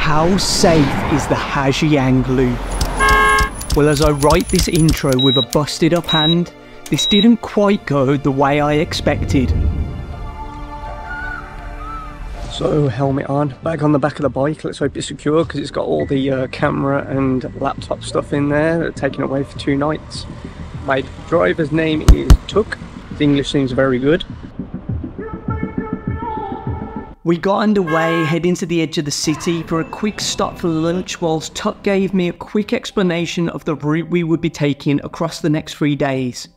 How safe is the Giang loop? Well, as I write this intro with a busted up hand, this didn't quite go the way I expected. So, helmet on, bag on the back of the bike. Let's hope it's secure because it's got all the camera and laptop stuff in there, taken away for 2 nights. My driver's name is Tuk. His English seems very good. We got underway, heading to the edge of the city for a quick stop for lunch, whilst Tuck gave me a quick explanation of the route we would be taking across the next 3 days.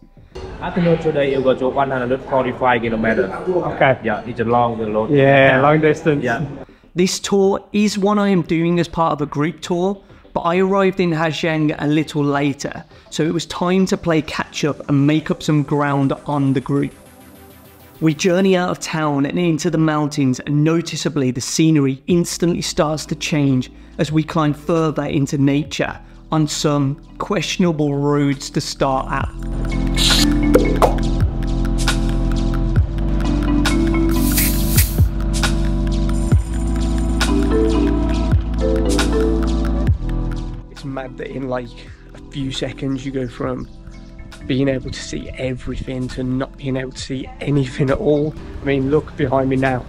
Afternoon today you go to 145 kilometers. Okay. Yeah, it's a long road. Yeah, long distance. Yeah. This tour is one I am doing as part of a group tour, but I arrived in Giang a little later, so it was time to play catch up and make up some ground on the group. We journey out of town and into the mountains, and noticeably the scenery instantly starts to change as we climb further into nature on some questionable roads to start at. It's mad that in like a few seconds you go from being able to see everything to not being able to see anything at all. I mean, look behind me now.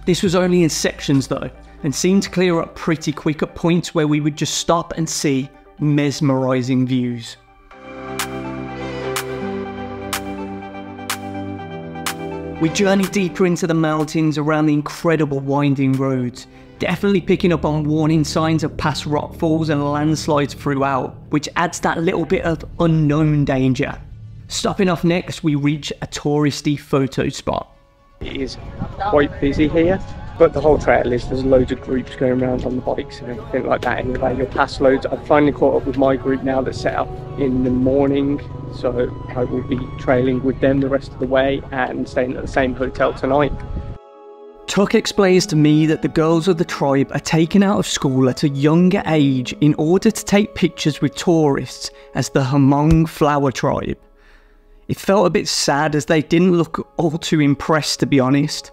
This was only in sections though, and seemed to clear up pretty quick at points where we would just stop and see mesmerising views. We journeyed deeper into the mountains around the incredible winding roads, definitely picking up on warning signs of past rockfalls and landslides throughout, which adds that little bit of unknown danger. Stopping off next, we reach a touristy photo spot. It is quite busy here, but the whole trail is, there's loads of groups going around on the bikes and everything like that anyway. You'll pass loads. I've finally caught up with my group now that's set up in the morning, so I will be trailing with them the rest of the way and staying at the same hotel tonight. Tuck explains to me that the girls of the tribe are taken out of school at a younger age in order to take pictures with tourists as the Hmong flower tribe. It felt a bit sad as they didn't look all too impressed, to be honest.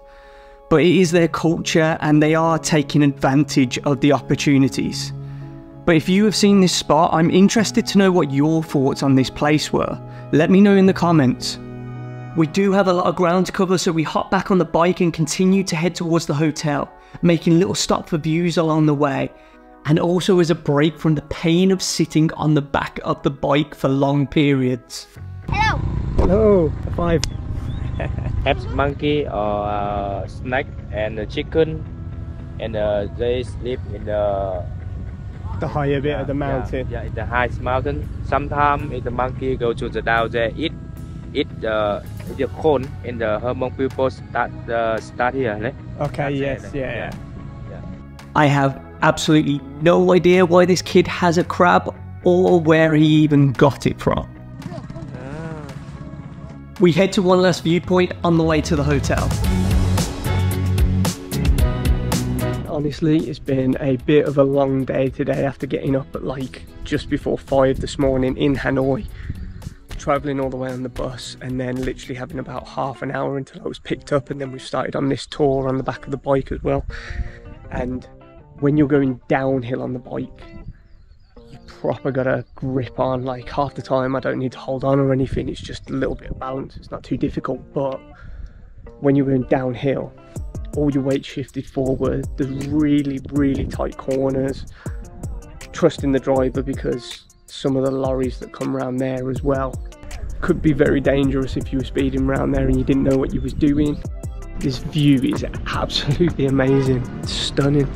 But it is their culture and they are taking advantage of the opportunities. But if you have seen this spot, I'm interested to know what your thoughts on this place were. Let me know in the comments. We do have a lot of ground to cover, so we hop back on the bike and continue to head towards the hotel, making little stops for views along the way, and also as a break from the pain of sitting on the back of the bike for long periods. Hello! Hello! 5. Have monkey or snake and chicken, and they sleep in the higher bit of the mountain. Yeah, in the highest mountain. Sometimes if the monkey go to the down there, eat the corn, and the Hmong people start here. Right? Okay, yes, yeah. I have absolutely no idea why this kid has a crab or where he even got it from. We head to one last viewpoint on the way to the hotel. Honestly, it's been a bit of a long day today after getting up at like just before 5 this morning in Hanoi. Travelling all the way on the bus and then literally having about half an hour until I was picked up, and then we started on this tour on the back of the bike as well. And when you're going downhill on the bike, you proper gotta grip on. Like half the time I don't need to hold on or anything, it's just a little bit of balance. It's not too difficult, but when you're going downhill, all your weight shifted forward. There's really tight corners. Trusting the driver because some of the lorries that come around there as well could be very dangerous if you were speeding around there and you didn't know what you was doing. This view is absolutely amazing. It's stunning.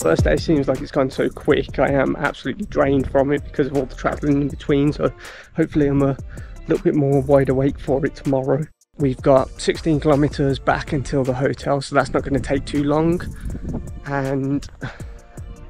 First day seems like it's gone so quick. I am absolutely drained from it because of all the travelling in between, so hopefully I'm a little bit more wide awake for it tomorrow. We've got 16 kilometers back until the hotel, so that's not going to take too long, and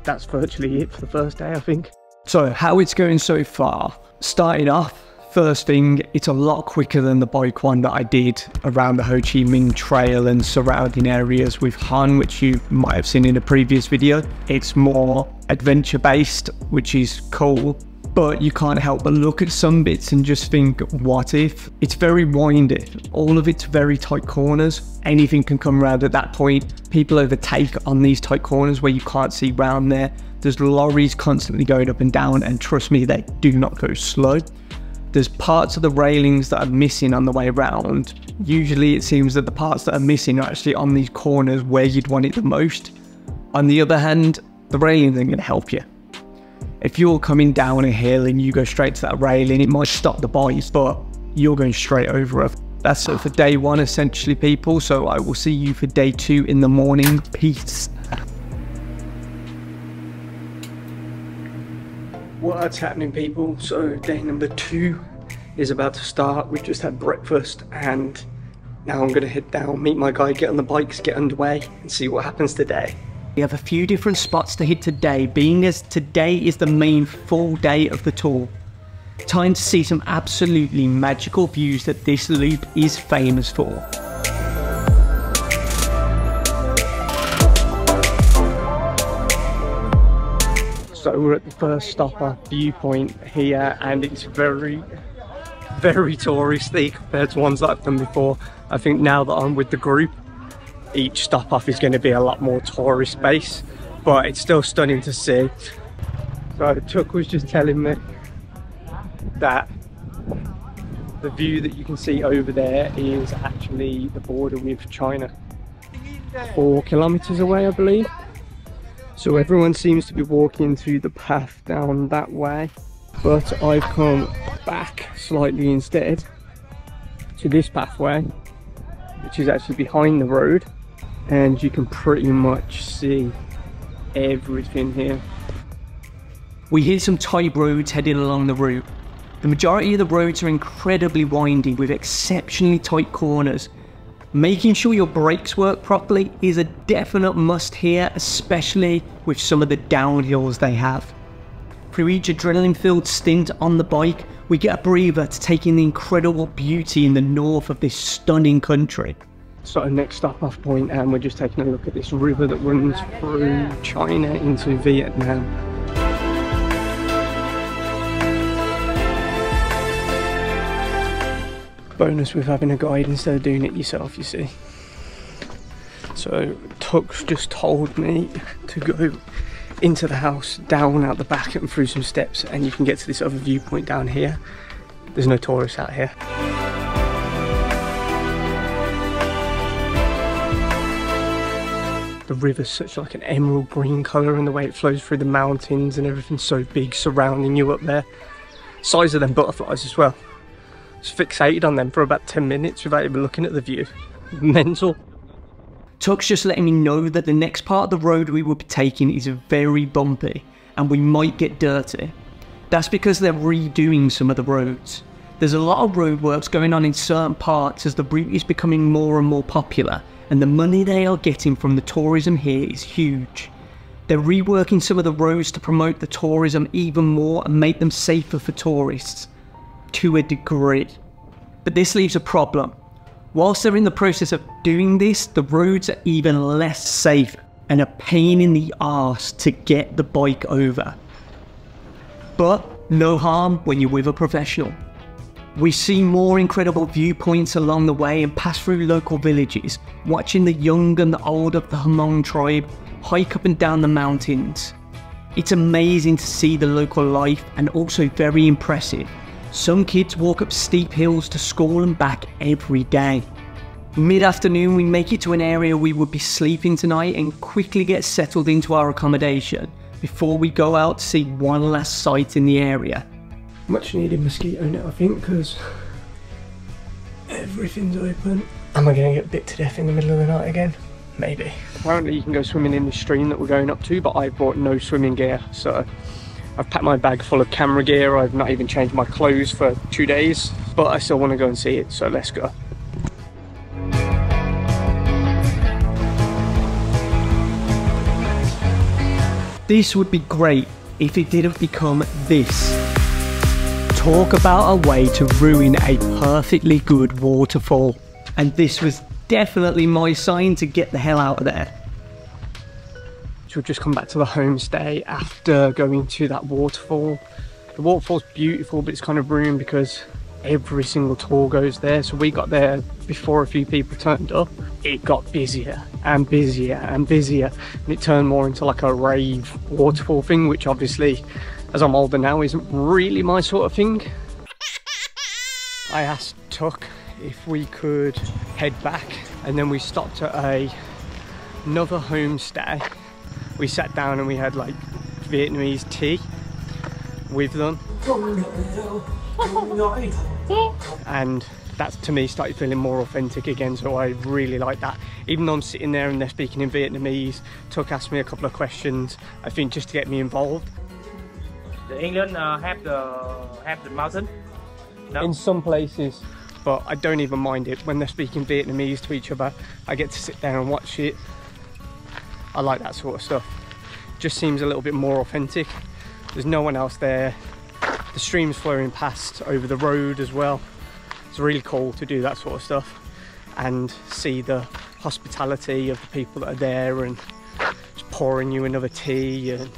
that's virtually it for the first day, I think. So how it's going so far? Starting off, first thing, it's a lot quicker than the bike one that I did around the Ho Chi Minh Trail and surrounding areas with Han, which you might have seen in a previous video. It's more adventure based, which is cool, But you can't help but look at some bits and just think, what if? It's very windy. All of it's very tight corners. Anything can come around at that point. People overtake on these tight corners where you can't see round there. There's lorries constantly going up and down, and trust me, they do not go slow. There's parts of the railings that are missing on the way around. Usually it seems that the parts that are missing are actually on these corners where you'd want it the most. On the other hand, the railings aren't going to help you. If you're coming down a hill and you go straight to that railing, it might stop the bike, but you're going straight over it. That's it for day one, essentially, people. So I will see you for day 2 in the morning. Peace. What's happening, people? So day number 2 is about to start. We've just had breakfast and now I'm going to head down, meet my guy, get on the bikes, get underway and see what happens today. We have a few different spots to hit today, being as today is the main full day of the tour. Time to see some absolutely magical views that this loop is famous for. So we're at the first stop off viewpoint here, and it's very touristy compared to ones that I've done before. I think now that I'm with the group, each stop off is going to be a lot more tourist based, but it's still stunning to see. So Chuck was just telling me that the view that you can see over there is actually the border with China, 4 kilometers away, I believe. So everyone seems to be walking through the path down that way, but I've come back slightly instead to this pathway, which is actually behind the road, and you can pretty much see everything here. We hit some tight roads heading along the route. The majority of the roads are incredibly windy with exceptionally tight corners. Making sure your brakes work properly is a definite must here, especially with some of the downhills they have. Through each adrenaline-filled stint on the bike, we get a breather to take in the incredible beauty in the north of this stunning country. So next stop off point, and we're just taking a look at this river that runs through China into Vietnam. Bonus with having a guide instead of doing it yourself, you see. So Tuck's just told me to go into the house, down out the back and through some steps, and you can get to this other viewpoint down here. There's no tourists out here. The river's such like an emerald green colour, and the way it flows through the mountains and everything's so big surrounding you up there. Size of them butterflies as well. Just fixated on them for about 10 minutes without even looking at the view. Mental. Tuck's just letting me know that the next part of the road we will be taking is very bumpy and we might get dirty. That's because they're redoing some of the roads. There's a lot of roadworks going on in certain parts as the route is becoming more and more popular, and the money they are getting from the tourism here is huge. They're reworking some of the roads to promote the tourism even more and make them safer for tourists. To a degree. But this leaves a problem. Whilst they're in the process of doing this, the roads are even less safe and a pain in the arse to get the bike over. But no harm when you're with a professional. We see more incredible viewpoints along the way and pass through local villages, watching the young and the old of the Hmong tribe hike up and down the mountains. It's amazing to see the local life and also very impressive. Some kids walk up steep hills to school and back every day. Mid-afternoon we make it to an area we would be sleeping tonight and quickly get settled into our accommodation before we go out to see one last sight in the area. Much needed mosquito net, I think, because everything's open. Am I going to get bit to death in the middle of the night again? Maybe. Apparently you can go swimming in the stream that we're going up to, but I brought no swimming gear, so I've packed my bag full of camera gear. I've not even changed my clothes for 2 days, but I still want to go and see it, so let's go. This would be great if it didn't become this. Talk about a way to ruin a perfectly good waterfall. And this was definitely my sign to get the hell out of there. So we've just come back to the homestay after going to that waterfall. The waterfall's beautiful, but it's kind of ruined because every single tour goes there. So we got there before a few people turned up. It got busier and busier and busier, and it turned more into like a rave waterfall thing, which obviously, as I'm older now, isn't really my sort of thing. I asked Tuck if we could head back, and then we stopped at another homestay. We sat down and we had like Vietnamese tea with them, and that to me started feeling more authentic again, so I really like that. Even though I'm sitting there and they're speaking in Vietnamese, Tuck asked me a couple of questions, I think just to get me involved. The England have the mountain? No? In some places, but I don't even mind it. When they're speaking Vietnamese to each other, I get to sit there and watch it. I like that sort of stuff. Just seems a little bit more authentic. There's no one else there. The stream's flowing past over the road as well. It's really cool to do that sort of stuff and see the hospitality of the people that are there and just pouring you another tea and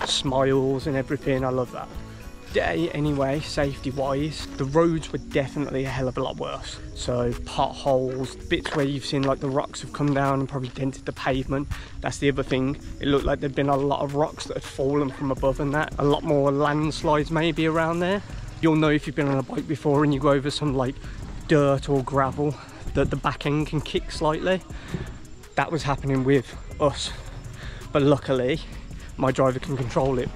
smiles and everything. I love that. Day anyway, safety wise, the roads were definitely a hell of a lot worse. So potholes, bits where you've seen like the rocks have come down and probably dented the pavement. That's the other thing. It looked like there'd been a lot of rocks that had fallen from above, and that a lot more landslides maybe around there. You'll know if you've been on a bike before and you go over some like dirt or gravel that the back end can kick slightly. That was happening with us, but luckily my driver can control it.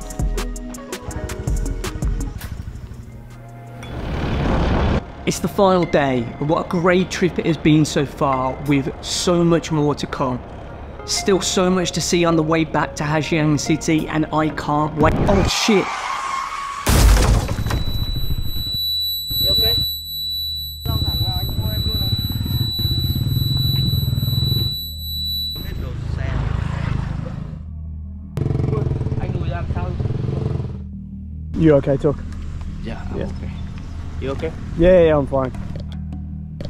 It's the final day, and what a great trip it has been so far, with so much more to come. Still so much to see on the way back to Giang City, and I can't wait. Oh shit! You okay? You okay, Tuck? Yeah, I'm okay. You okay? Yeah, I'm fine.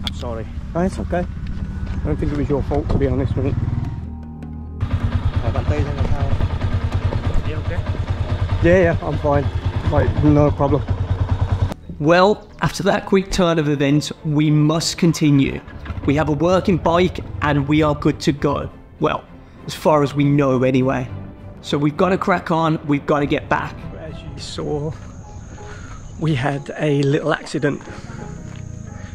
I'm sorry. Oh, it's okay. I don't think it was your fault, to be honest, mate. You okay? Yeah, I'm fine. Like, no problem. Well, after that quick turn of events, we must continue. We have a working bike and we are good to go. Well, as far as we know anyway. So we've got to crack on, we've got to get back. As you saw, we had a little accident.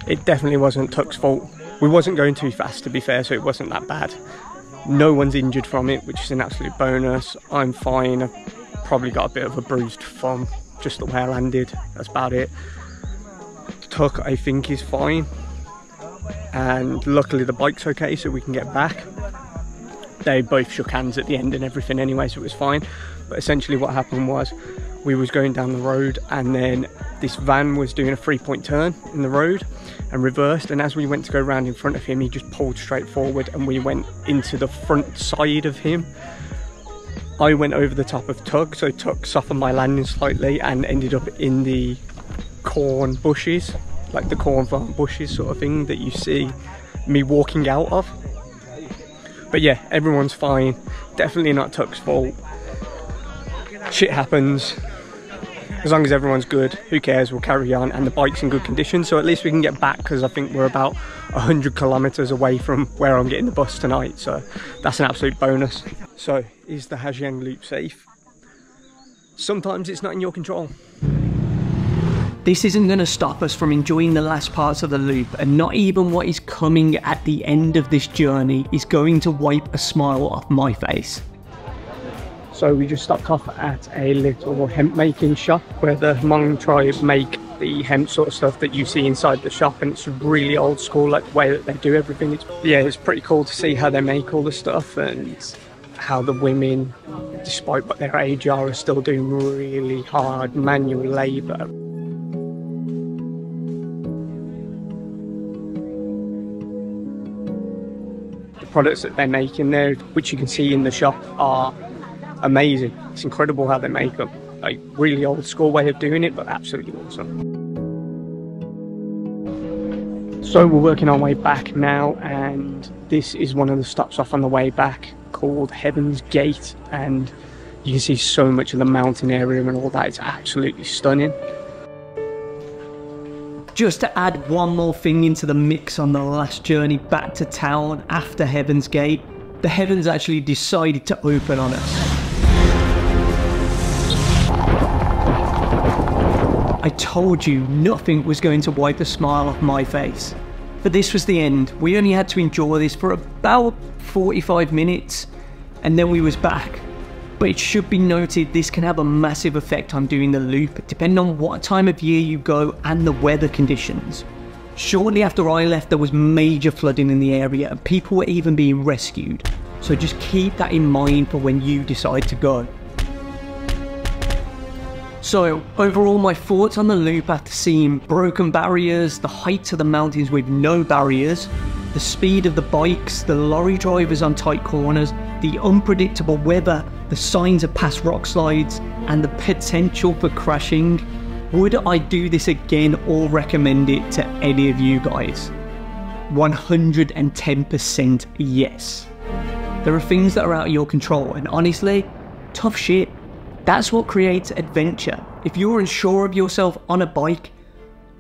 It definitely wasn't Tuck's fault. We wasn't going too fast, to be fair, so it wasn't that bad. No one's injured from it, which is an absolute bonus. I'm fine. I've probably got a bit of a bruised thumb, just the way I landed. That's about it. Tuck, I think, is fine. And luckily the bike's okay, so we can get back. They both shook hands at the end and everything anyway, so it was fine. But essentially what happened was, we was going down the road and then this van was doing a 3-point turn in the road and reversed, and as we went to go round in front of him, he just pulled straight forward and we went into the front side of him. I went over the top of Tuck, so Tuck softened my landing slightly and ended up in the corn bushes, like the corn farm bushes sort of thing that you see me walking out of. But yeah, everyone's fine. Definitely not Tuck's fault. Shit happens. As long as everyone's good, who cares, we'll carry on, and the bike's in good condition, so at least we can get back, because I think we're about 100 kilometers away from where I'm getting the bus tonight, so that's an absolute bonus. So, is the Giang loop safe? Sometimes it's not in your control. This isn't going to stop us from enjoying the last parts of the loop, and not even what is coming at the end of this journey is going to wipe a smile off my face. So we just stopped off at a little hemp making shop where the Hmong tribe make the hemp sort of stuff that you see inside the shop, and it's really old school, like the way that they do everything. It's pretty cool to see how they make all the stuff and how the women, despite what their age are still doing really hard manual labour. The products that they make in there, which you can see in the shop, are amazing. It's incredible how they make them. Like, really old school way of doing it, but absolutely awesome. So we're working our way back now, and this is one of the stops off on the way back, called Heaven's Gate, and You can see so much of the mountain area and all that. It's absolutely stunning. Just to add one more thing into the mix on the last journey back to town after Heaven's Gate, the heavens actually decided to open on us. I told you nothing was going to wipe a smile off my face. But this was the end. We only had to enjoy this for about 45 minutes and then we was back. But it should be noted this can have a massive effect on doing the loop depending on what time of year you go and the weather conditions. Shortly after I left there was major flooding in the area and people were even being rescued. So just keep that in mind for when you decide to go. So, overall my thoughts on the loop after seeing broken barriers, the heights of the mountains with no barriers, the speed of the bikes, the lorry drivers on tight corners, the unpredictable weather, the signs of past rock slides, and the potential for crashing. Would I do this again or recommend it to any of you guys? 110% yes. There are things that are out of your control, and honestly, tough shit. That's what creates adventure. If you're unsure of yourself on a bike,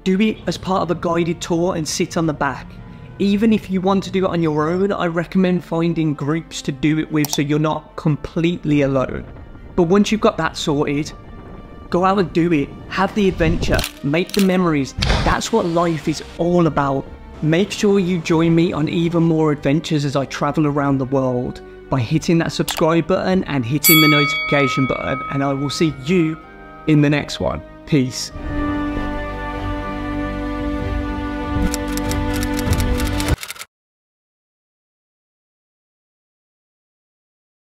do it as part of a guided tour and sit on the back. Even if you want to do it on your own, I recommend finding groups to do it with so you're not completely alone. But once you've got that sorted, go out and do it. Have the adventure, make the memories. That's what life is all about. Make sure you join me on even more adventures as I travel around the world by hitting that subscribe button and hitting the notification button, and I will see you in the next one. Peace.